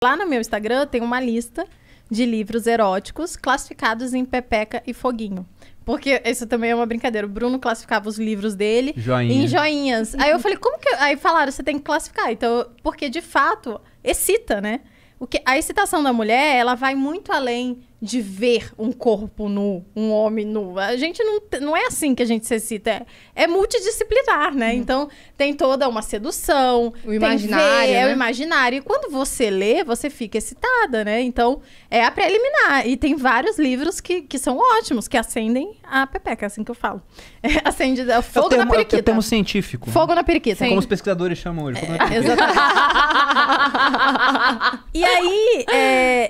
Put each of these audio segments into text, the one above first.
Lá no meu Instagram tem uma lista de livros eróticos classificados em pepeca e foguinho. Porque isso também é uma brincadeira. O Bruno classificava os livros dele em joinhas. Aí eu falei, como que... Aí falaram, você tem que classificar. Então, porque de fato, excita, né? A excitação da mulher, ela vai muito além de ver um corpo nu, um homem nu. A gente não é assim que a gente se excita. É multidisciplinar, né? Então, tem toda uma sedução. O imaginário, né? É o imaginário. E quando você lê, você fica excitada, né? Então, é a preliminar. E tem vários livros que são ótimos, que acendem a pepeca, é assim que eu falo. Acende fogo na periquita. É o termo científico. Fogo na periquita. Como os pesquisadores chamam hoje. Exatamente. E aí,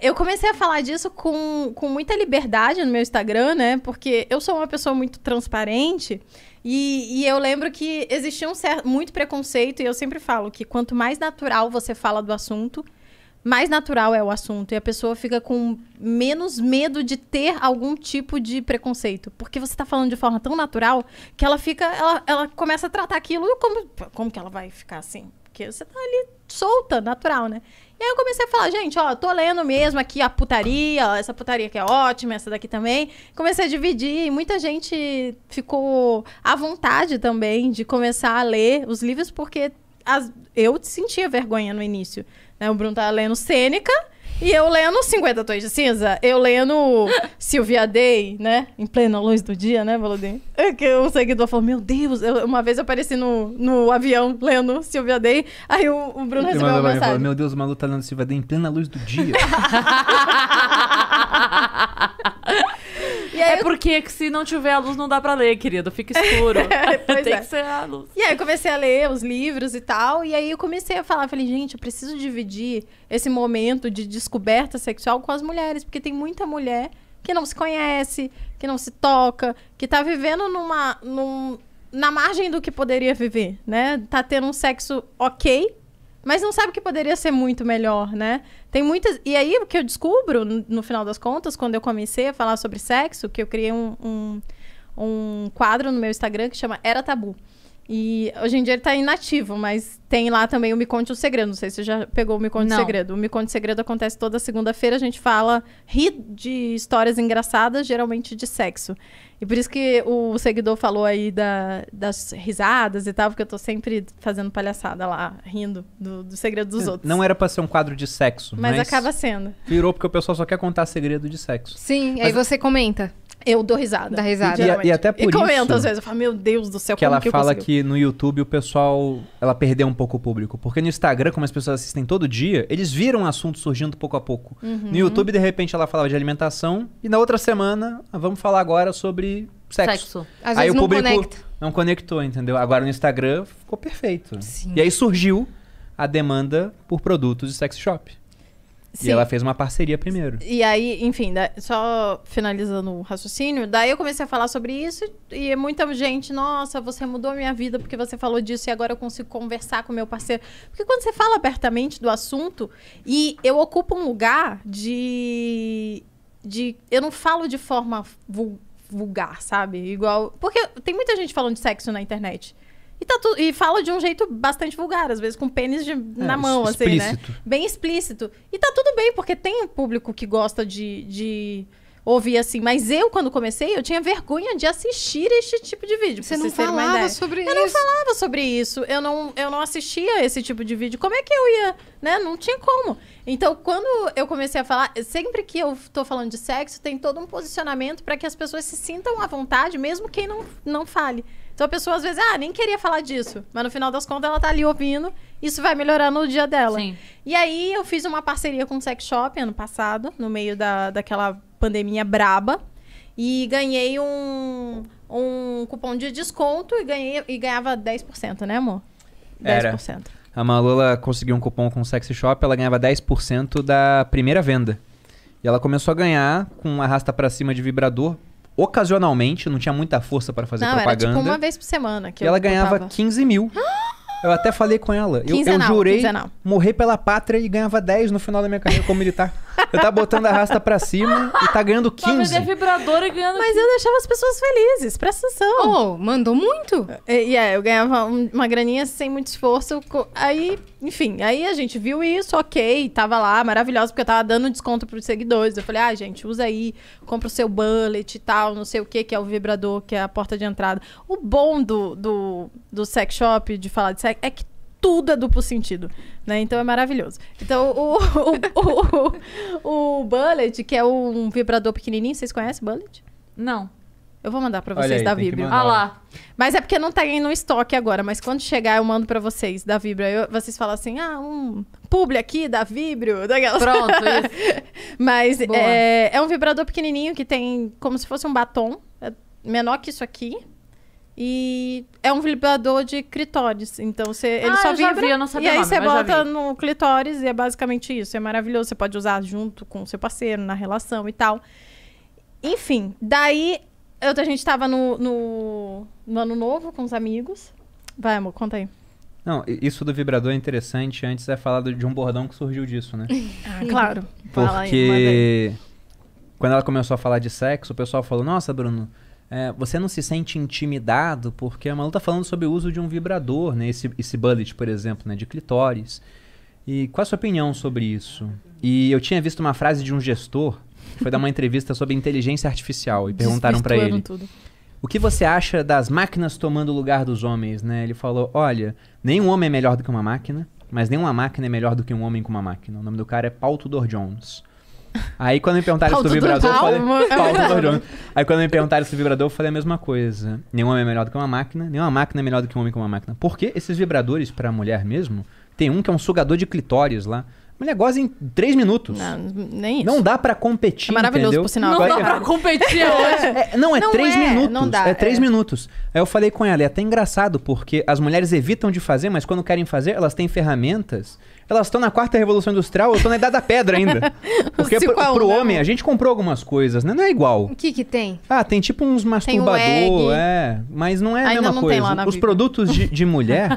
eu comecei a falar disso com muita liberdade no meu Instagram, né? Porque eu sou uma pessoa muito transparente e eu lembro que existia muito preconceito, e eu sempre falo que quanto mais natural você fala do assunto, mais natural é o assunto, e a pessoa fica com menos medo de ter algum tipo de preconceito. Porque você tá falando de forma tão natural que ela começa a tratar aquilo como que ela vai ficar assim? Porque você tá ali solta, natural, né? E aí eu comecei a falar, gente, ó, tô lendo mesmo aqui a putaria, ó, essa putaria que é ótima, essa daqui também. Comecei a dividir, e muita gente ficou à vontade também de começar a ler os livros, porque eu sentia vergonha no início, né? O Bruno tava lendo Sêneca, e eu lendo 50 Tons de Cinza, eu lendo Sylvia Day, né? Em plena luz do dia, né, Valodinho? Que o seguidor falou, meu Deus, uma vez eu apareci no avião lendo Sylvia Day, aí o Bruno recebeu uma mensagem. Falou, meu Deus, o maluco tá lendo Sylvia Day em plena luz do dia. E aí porque se não tiver a luz não dá pra ler, querido. Fica escuro. Tem que ser a luz. E aí eu comecei a ler os livros e tal. E aí eu comecei a falar. Falei, gente, eu preciso dividir esse momento de descoberta sexual com as mulheres. Porque tem muita mulher que não se conhece, que não se toca, que tá vivendo na margem do que poderia viver, né? Tá tendo um sexo ok, mas não sabe que poderia ser muito melhor, né? Tem muitas... E aí, o que eu descubro, no final das contas, quando eu comecei a falar sobre sexo, que eu criei um quadro no meu Instagram que chama Era Tabu. E hoje em dia ele tá inativo, mas tem lá também o Me Conte o Segredo. Não sei se você já pegou o Me Conte o Segredo. O Me Conte o Segredo acontece toda segunda-feira. A gente ri de histórias engraçadas, geralmente de sexo. E por isso que o seguidor falou aí das risadas e tal, porque eu tô sempre fazendo palhaçada lá, rindo do segredo dos outros. Não era pra ser um quadro de sexo, mas acaba sendo. Virou porque o pessoal só quer contar segredo de sexo. Sim, aí você comenta. Eu dou risada. Dá risada. E até por isso... E comento às vezes. Eu falo, meu Deus do céu, que ela fala que no YouTube o pessoal... Ela perdeu um pouco o público. Porque no Instagram, como as pessoas assistem todo dia, eles viram o assunto surgindo pouco a pouco. Uhum. No YouTube, de repente, ela falava de alimentação. E na outra semana, vamos falar agora sobre sexo. Às vezes aí o público conecta. Não conectou, entendeu? Agora no Instagram ficou perfeito. Sim. E aí surgiu a demanda por produtos de sex shop. Sim. E ela fez uma parceria primeiro. E aí, enfim, só finalizando o raciocínio, daí eu comecei a falar sobre isso e muita gente, nossa, você mudou a minha vida porque você falou disso e agora eu consigo conversar com o meu parceiro. Porque quando você fala abertamente do assunto, e eu ocupo um lugar de eu não falo de forma vulgar, sabe? Igual... Porque tem muita gente falando de sexo na internet. E fala de um jeito bastante vulgar, às vezes com pênis na mão, explícito. Assim, né? Bem explícito. E tá tudo bem, porque tem um público que gosta de ouvir assim. Mas eu, quando comecei, eu tinha vergonha de assistir este tipo de vídeo. Você não falava sobre isso? Eu não falava sobre isso. Eu não assistia esse tipo de vídeo. Como é que eu ia... Né? Não tinha como. Então, quando eu comecei a falar... Sempre que eu tô falando de sexo, tem todo um posicionamento para que as pessoas se sintam à vontade, mesmo quem não fale. Então a pessoa às vezes, nem queria falar disso. Mas no final das contas ela tá ali ouvindo. Isso vai melhorar no dia dela. Sim. E aí eu fiz uma parceria com o Sex Shop ano passado, no meio daquela pandemia braba. E ganhei um cupom de desconto e ganhava 10%, né, amor? 10%. Era. A Malula conseguiu um cupom com o Sex Shop, ela ganhava 10% da primeira venda. E ela começou a ganhar com um arrasta pra cima de vibrador. Ocasionalmente, não tinha muita força para fazer propaganda. Era tipo uma vez por semana que e ela ganhava 15 mil. Eu até falei com ela. Eu jurei morrer pela pátria e ganhava 10 no final da minha carreira como militar. Você tá botando a rasta pra cima e tá ganhando Pra 15. vender vibrador e ganhando... Mas eu deixava as pessoas felizes, presta atenção. Oh, mandou muito? Eu ganhava uma graninha sem muito esforço. Aí, enfim, aí a gente viu isso, ok, tava lá, maravilhosa, porque eu tava dando desconto pros seguidores. Eu falei, gente, usa aí, compra o seu bullet e tal, não sei o que é o vibrador, que é a porta de entrada. O bom do sex shop, de falar de sexo, é que tudo é duplo sentido, né? Então é maravilhoso. Então o bullet, que é um vibrador pequenininho, vocês conhecem bullet? Não. Eu vou mandar pra Olha vocês aí, da tem que Vibrio. mandar. Ah lá. Mas é porque não tá aí no estoque agora. Mas quando chegar, eu mando pra vocês da Vibrio. Vocês falam assim, um publi aqui da Vibrio. Daquelas... Pronto, isso. Mas Boa. é um vibrador pequenininho que tem como se fosse um batom. É menor que isso aqui. E é um vibrador de clitóris. Então ele só eu já vibra. vi, eu não sabia e aí o nome, você mas já bota vi. no clitóris e é basicamente isso. É maravilhoso. Você pode usar junto com o seu parceiro, na relação e tal. Enfim, daí a gente tava no ano novo com os amigos. Vai, amor, conta aí. Não, isso do vibrador é interessante. Antes é falar de um bordão que surgiu disso, né? Claro. Fala aí, manda aí. Porque quando ela começou a falar de sexo, o pessoal falou, nossa, Bruno, você não se sente intimidado porque a Malu tá falando sobre o uso de um vibrador, né? Esse bullet, por exemplo, né? De clitóris. E qual a sua opinião sobre isso? E eu tinha visto uma frase de um gestor que foi dar uma entrevista sobre inteligência artificial e perguntaram pra ele, Tudo. o que você acha das máquinas tomando o lugar dos homens, né? Ele falou, olha, nenhum homem é melhor do que uma máquina, mas nenhuma máquina é melhor do que um homem com uma máquina. O nome do cara é Paul Tudor Jones. Aí quando me perguntaram isso do vibrador, eu falei... Paul Tudor Jones. Aí quando me perguntaram isso do vibrador, eu falei a mesma coisa. Nenhum homem é melhor do que uma máquina, nenhuma máquina é melhor do que um homem com uma máquina. Porque esses vibradores pra mulher mesmo, tem um que é um sugador de clitóris lá. A mulher goza em 3 minutos. Não, nem isso. Não dá pra competir, É maravilhoso, entendeu? por sinal. Não Vai- dá pra competir, é ótimo. Não, é Não 3 minutos. não dá, é 3 é. minutos. Aí eu falei com ela, é até engraçado, porque as mulheres evitam de fazer, mas quando querem fazer, elas têm ferramentas. Elas estão na 4ª Revolução Industrial, eu tô na Idade da Pedra ainda. Porque pro 5 a 1, pro né, homem, amor? a gente comprou algumas coisas, né? Não é igual. O que tem? Ah, tem tipo uns Tem o masturbador, egg. mas não é a Ainda mesma não coisa. tem lá na Os Bíblia. produtos de mulher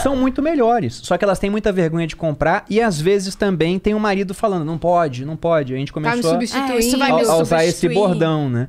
são muito melhores, só que elas têm muita vergonha de comprar e às vezes também tem um marido falando, não pode, não pode. A gente Tá me começou substituindo. isso vai me a usar esse substituir. bordão, né?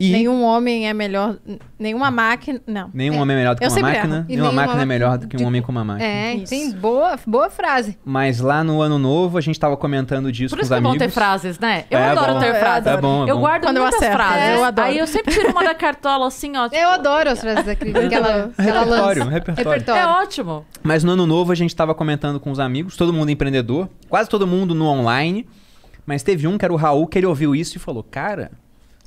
E Nenhum homem é melhor... Nenhuma máquina... Não. nenhum homem é melhor do que Eu uma sempre máquina, erro. E nenhuma nenhuma máquina é melhor do máquina que um de- homem com uma máquina. É, Isso. tem boa frase. Mas lá no Ano Novo, a gente tava comentando disso Por com isso os que é bom amigos. ter frases, né? Eu É adoro bom. ter frases. É bom, é eu bom. guardo Quando eu muitas acerto, frases. eu adoro. Aí eu sempre tiro uma da cartola assim, ó. Eu adoro as frases da Cris, que ela Repertório, lança. repertório. É ótimo. Mas no Ano Novo a gente tava comentando com os amigos, todo mundo empreendedor, quase todo mundo no online. Mas teve um que era o Raul, que ele ouviu isso e falou, cara,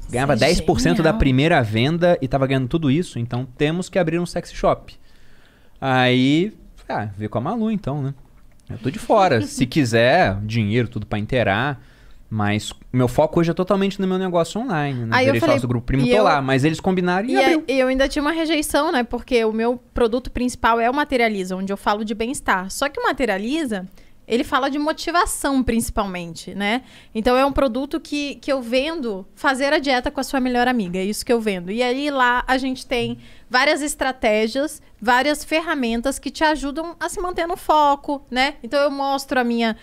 ganhava Isso é 10% da genial. primeira venda e tava ganhando tudo isso, então temos que abrir um sex shop. Aí, veio com a Malu então, né? Eu tô de fora. Se quiser, dinheiro, tudo pra inteirar. Mas meu foco hoje é totalmente no meu negócio online, né? Aí eu Virei falei, sócio do Grupo Primo, e tô eu- lá. Mas eles combinaram e E abriu. eu ainda tinha uma rejeição, né? Porque o meu produto principal é o Materializa, onde eu falo de bem-estar. Só que o Materializa, ele fala de motivação, principalmente, né? Então, é um produto que eu vendo fazer a dieta com a sua melhor amiga. É isso que eu vendo. E aí, lá, a gente tem várias estratégias, várias ferramentas que te ajudam a se manter no foco, né? Então, eu mostro a minha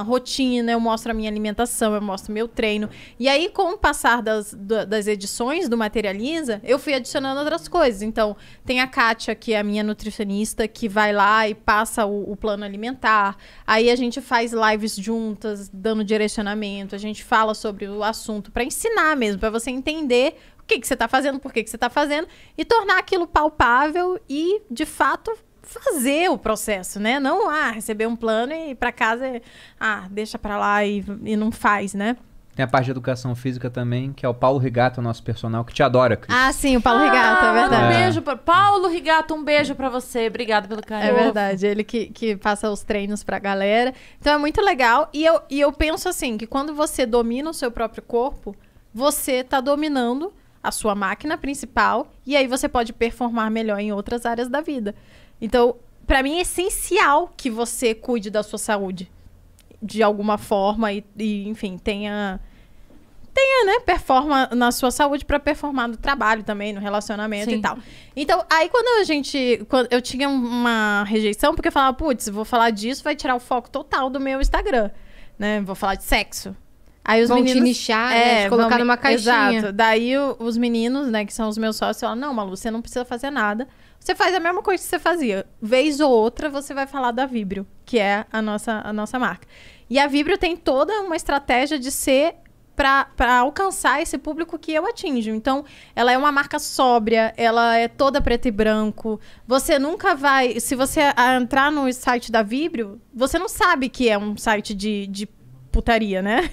rotina, eu mostro a minha alimentação, eu mostro meu treino. E aí, com o passar das edições do Materializa, eu fui adicionando outras coisas. Então, tem a Kátia, que é a minha nutricionista, que vai lá e passa o plano alimentar. Aí, a gente faz lives juntas, dando direcionamento. A gente fala sobre o assunto para ensinar mesmo, para você entender o que você está fazendo, por que você está fazendo, e tornar aquilo palpável e, de fato, fazer o processo, né? Não, receber um plano e ir para casa, deixa para lá e não faz, né? Tem a parte de educação física também, que é o Paulo Rigato, nosso personal, que te adora, Cris. Sim, o Paulo Rigato, é verdade. Um beijo pra... Paulo Rigato, um beijo pra você. Obrigada pelo carinho. É verdade, ele que passa os treinos pra galera. Então é muito legal. E eu penso assim, que quando você domina o seu próprio corpo, você tá dominando a sua máquina principal e aí você pode performar melhor em outras áreas da vida. Então, pra mim é essencial que você cuide da sua saúde de alguma forma e enfim, tenha, né, performa na sua saúde para performar no trabalho também, no relacionamento Sim. e tal. Então, aí quando eu tinha uma rejeição, porque eu falava, putz, vou falar disso, vai tirar o foco total do meu Instagram. né? Vou falar de sexo. Aí os Vão meninos... te nichar, né? Te colocar numa caixinha. Exato. Daí os meninos, né, que são os meus sócios, falam, não, Malu, você não precisa fazer nada. Você faz a mesma coisa que você fazia. Vez ou outra, você vai falar da Vibrio, que é a nossa marca. E a Vibrio tem toda uma estratégia de ser para alcançar esse público que eu atinjo. Então, ela é uma marca sóbria, ela é toda preto e branco. Você nunca vai... Se você entrar no site da Vibrio, você não sabe que é um site de putaria, né?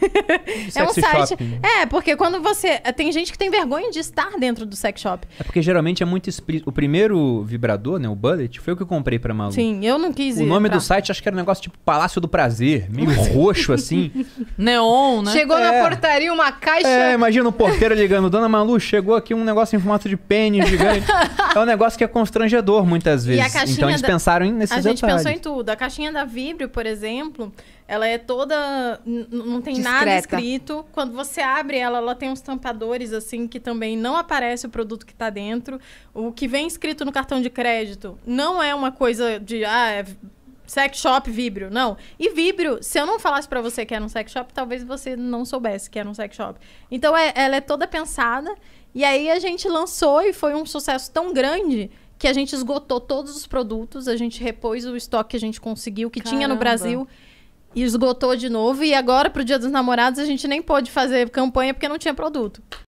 É um Sexy site... shopping. porque quando você... Tem gente que tem vergonha de estar dentro do sex shop. É porque geralmente é muito explícito. O primeiro vibrador, né, o Bullet, foi o que eu comprei pra Malu. Sim, eu não quis O nome entrar. do site acho que era um negócio tipo Palácio do Prazer, meio roxo assim. Neon, né? Chegou na portaria uma caixa... É, imagina o porteiro ligando, Dona Malu, chegou aqui um negócio em formato de pênis gigante. É um negócio que é constrangedor muitas E a vezes. caixinha Então eles pensaram nesses A gente detalhes. pensou em tudo. A caixinha da Vibrio, por exemplo, ela é toda... Não tem Discreta. nada escrito. Quando você abre ela, ela tem uns tampadores, assim, que também não aparece o produto que tá dentro. O que vem escrito no cartão de crédito não é uma coisa de... é sex shop Vibrio. Não. E Vibrio, se eu não falasse pra você que era um sex shop, talvez você não soubesse que era um sex shop. Então, ela é toda pensada. E aí, a gente lançou e foi um sucesso tão grande... que a gente esgotou todos os produtos, a gente repôs o estoque que a gente conseguiu, que tinha no Caramba. Brasil, e esgotou de novo. E agora, pro Dia dos Namorados, a gente nem pôde fazer campanha porque não tinha produto.